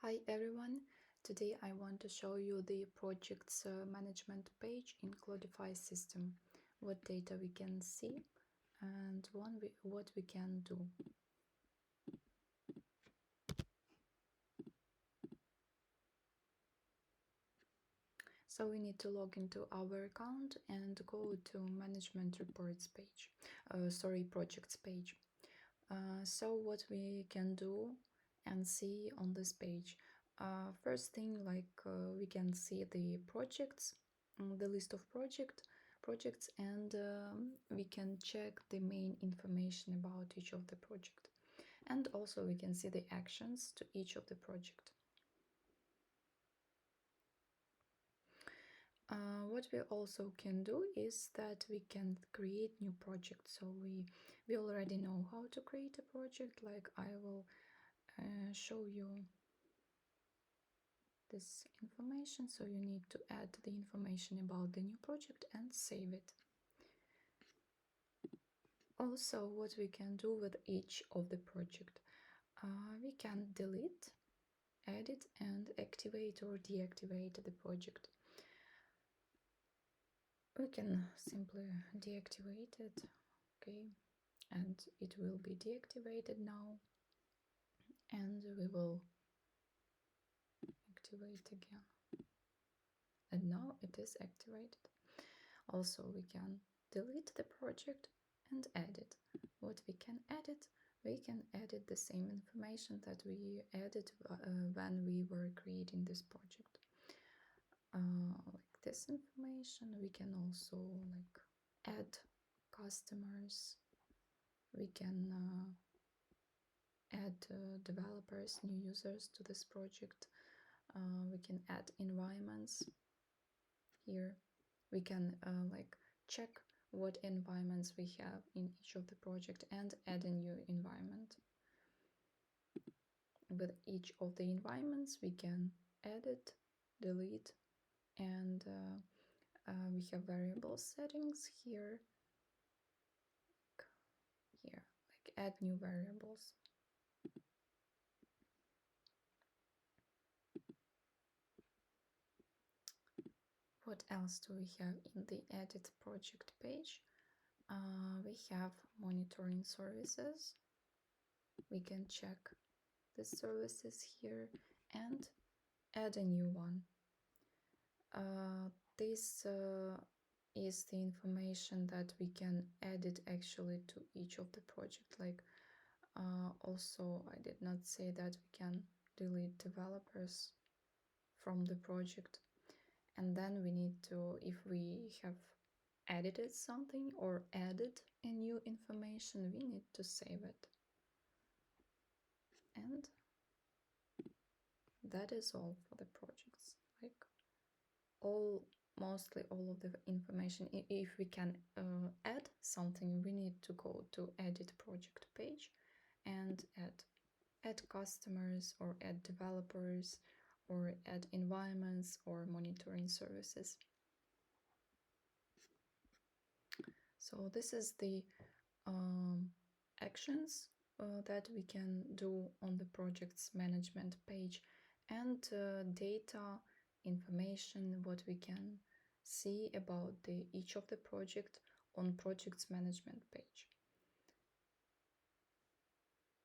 Hi everyone, today I want to show you the project's management page in Clodify system, what data we can see and what we can do. So we need to log into our account and go to management reports page, projects page. So what we can do and see on this page. First thing, we can see the projects, the list of projects, and we can check the main information about each of the project. And also we can see the actions to each of the project. What we also can do is that we can create new projects. So we already know how to create a project. Like I will show you this information. So you need to add the information about the new project and save it. Also, what we can do with each of the project, we can delete, edit, and activate or deactivate the project. We can simply deactivate it, okay, and it will be deactivated now, and we will activate again, and now it is activated. Also, we can delete the project and edit. What we can edit? We can edit the same information that we added when we were creating this project. Like this information, we can also add customers. We can add developers, new users to this project. We can add environments here. We can check what environments we have in each of the project and add a new environment. With each of the environments we can edit, delete, and we have variable settings here, like add new variables. What else do we have in the edit project page? We have monitoring services. We can check the services here and add a new one. This is the information that we can edit actually to each of the project. Also, I did not say that we can delete developers from the project, and then we need to, if we have edited something or added a new information, we need to save it. And that is all for the projects. Mostly all of the information. If we can add something, we need to go to edit project page and add customers or add developers or add environments or monitoring services. So this is the actions that we can do on the project's management page, and data information, what we can see about each of the project on project's management page.